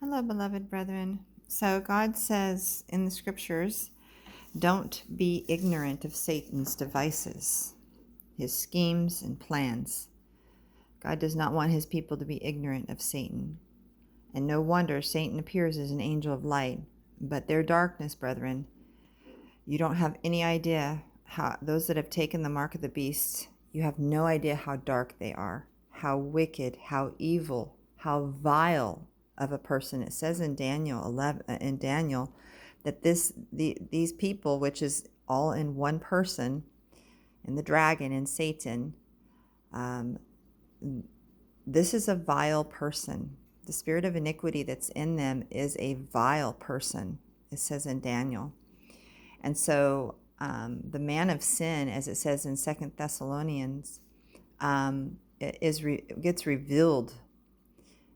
Hello, beloved brethren. So, God says in the scriptures, don't be ignorant of Satan's devices, his schemes and plans. God does not want his people to be ignorant of Satan. And no wonder Satan appears as an angel of light. But their darkness, brethren, you don't have any idea how those that have taken the mark of the beast, you have no idea how dark they are, how wicked, how evil, how vile of a person. It says in Daniel 11, that these people, which is all in one person, in the dragon and Satan, um, this is a vile person. The spirit of iniquity that's in them is a vile person. It says in Daniel. And so the man of sin, as it says in 2 Thessalonians, gets revealed,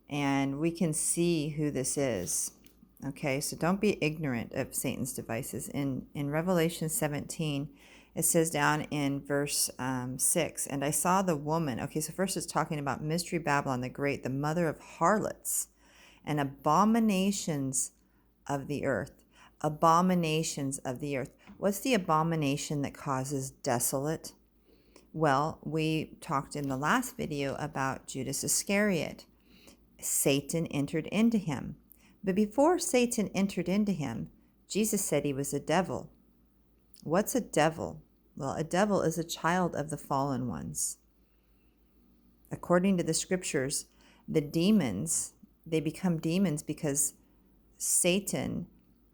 and we can see who this is. Okay, so don't be ignorant of Satan's devices. In Revelation 17, it says down in verse 6, and I saw the woman. Okay, so first it's talking about Mystery Babylon the Great, the mother of harlots and abominations of the earth. Abominations of the earth. What's the abomination that causes desolate? Well, we talked in the last video about Judas Iscariot. Satan entered into him. But before Satan entered into him, Jesus said he was a devil. What's a devil? Well, a devil is a child of the fallen ones. According to the scriptures, the demons, they become demons because Satan,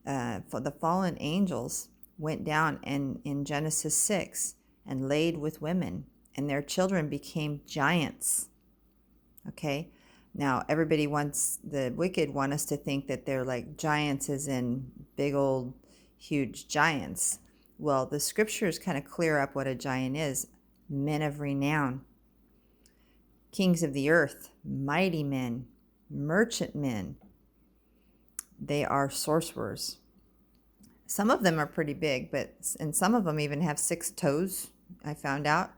the fallen angels, went down in Genesis 6 and laid with women, and their children became giants. Okay? Now, everybody wants, the wicked want us to think that they're like giants as in big old huge giants. Well, the scriptures kind of clear up what a giant is. Men of renown, kings of the earth, mighty men, merchantmen. They are sorcerers. Some of them are pretty big, and some of them even have 6 toes. I found out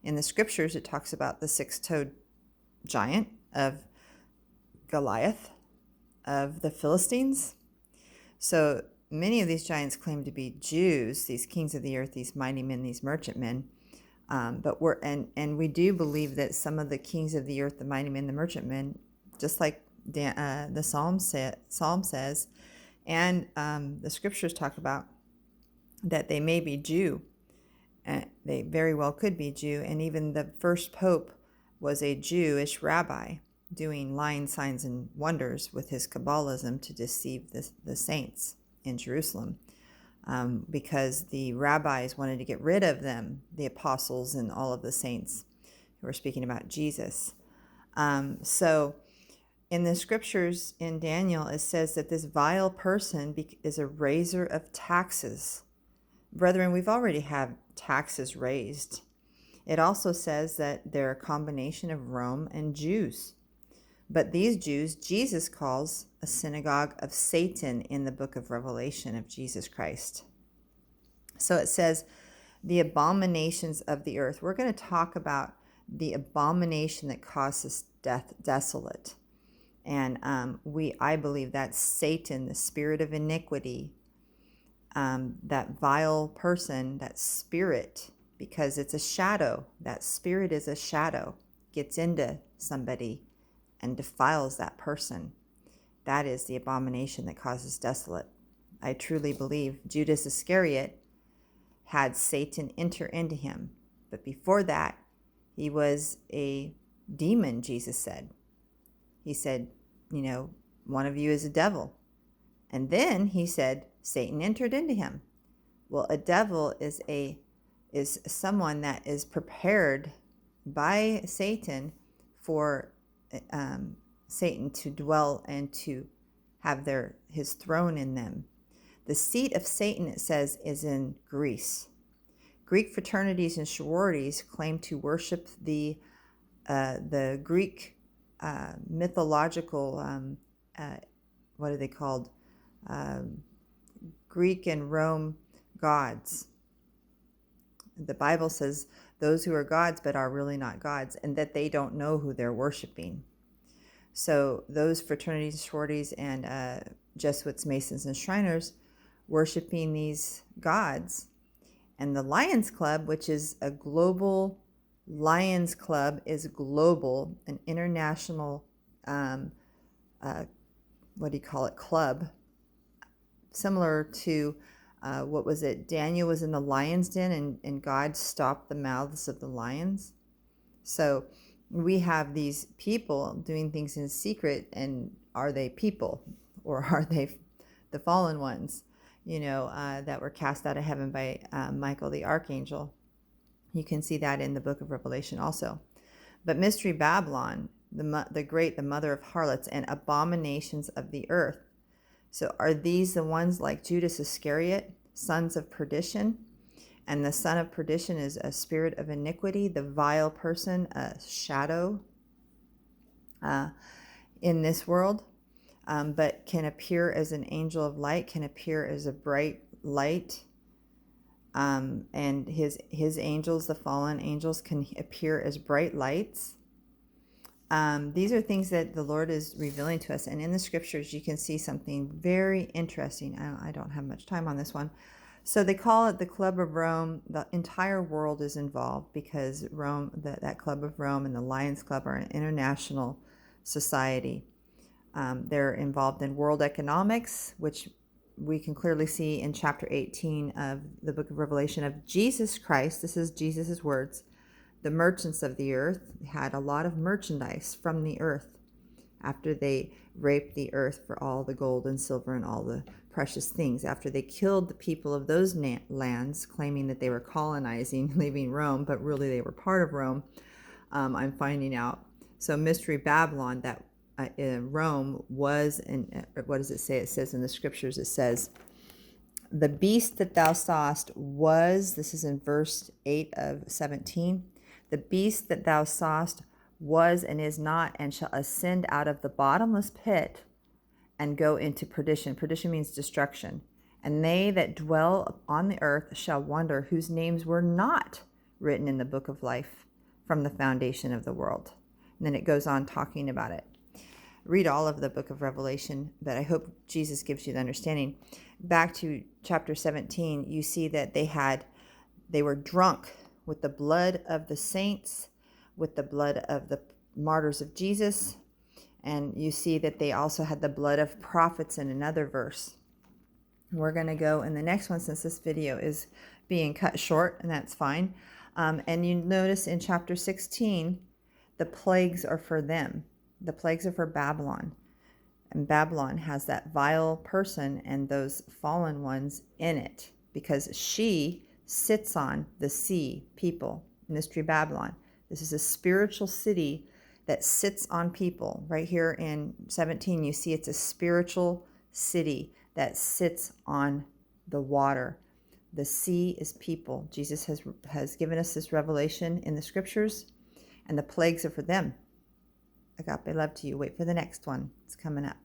in the scriptures it talks about the 6-toed giant of Goliath, of the Philistines. So many of these giants claim to be Jews, these kings of the earth, these mighty men, these merchantmen. But we do believe that some of the kings of the earth, the mighty men, the merchantmen, just like the Psalm says, and the scriptures talk about, that they may be Jew. They very well could be Jew. And even the first pope was a Jewish rabbi doing lying signs and wonders with his Kabbalism to deceive the saints in Jerusalem, because the rabbis wanted to get rid of them, the apostles and all of the saints who were speaking about Jesus. So in the scriptures in Daniel, it says that this vile person is a raiser of taxes. Brethren, we've already had taxes raised. It also says that they're a combination of Rome and Jews. But these Jews, Jesus calls a synagogue of Satan in the book of Revelation of Jesus Christ. So it says the abominations of the earth. We're going to talk about the abomination that causes death desolate. And I believe that's Satan, the spirit of iniquity, that vile person, that spirit, because it's a shadow. That spirit is a shadow, gets into somebody and defiles that person. That is the abomination that causes desolate. I truly believe Judas Iscariot had Satan enter into him. But before that, he was a demon, Jesus said. He said, one of you is a devil. And then he said, Satan entered into him. Well, a devil is someone that is prepared by Satan for Satan to dwell and to have his throne in them. The seat of Satan, it says, is in Greece. Greek fraternities and sororities claim to worship the Greek mythological, what are they called? Greek and Rome gods. The Bible says those who are gods but are really not gods, and that they don't know who they're worshiping. So those fraternities, sororities, and Jesuits, Masons, and Shriners worshiping these gods. And the Lions Club, which is a global Lions Club, is global, an international, what do you call it, club, similar to what was it? Daniel was in the lion's den, and God stopped the mouths of the lions. So we have these people doing things in secret, and are they people, or are they the fallen ones, that were cast out of heaven by Michael the archangel? You can see that in the book of Revelation also. But Mystery Babylon, the great, the mother of harlots and abominations of the earth. So are these the ones like Judas Iscariot, sons of perdition? And the son of perdition is a spirit of iniquity, the vile person, a shadow in this world, but can appear as an angel of light, can appear as a bright light. And his angels, the fallen angels, can appear as bright lights. These are things that the Lord is revealing to us. And in the scriptures, you can see something very interesting. I don't have much time on this one. So they call it the Club of Rome. The entire world is involved because Rome, that Club of Rome and the Lions Club are an international society. They're involved in world economics, which we can clearly see in chapter 18 of the book of Revelation of Jesus Christ. This is Jesus's words. The merchants of the earth had a lot of merchandise from the earth after they raped the earth for all the gold and silver and all the precious things. After they killed the people of those lands, claiming that they were colonizing, leaving Rome, but really they were part of Rome, I'm finding out. So Mystery Babylon, that Rome was, and what does it say? It says in the scriptures, it says, the beast that thou sawest was, this is in verse 8 of 17, the beast that thou sawest was and is not, and shall ascend out of the bottomless pit and go into perdition. Perdition means destruction. And they that dwell on the earth shall wonder, whose names were not written in the book of life from the foundation of the world. And then it goes on talking about it. Read all of the book of Revelation, but I hope Jesus gives you the understanding. Back to chapter 17, you see that they were drunk with the blood of the saints, with the blood of the martyrs of Jesus, and you see that they also had the blood of prophets in another verse. We're going to go in the next one since this video is being cut short, and that's fine. And you notice in chapter 16, the plagues are for them. The plagues are for Babylon. And Babylon has that vile person and those fallen ones in it because she sits on the sea people. Mystery Babylon. This is a spiritual city that sits on people. Right here in 17, you see it's a spiritual city that sits on the water. The sea is people. Jesus has given us this revelation in the scriptures, and the plagues are for them. Agape love to you. Wait for the next one. It's coming up.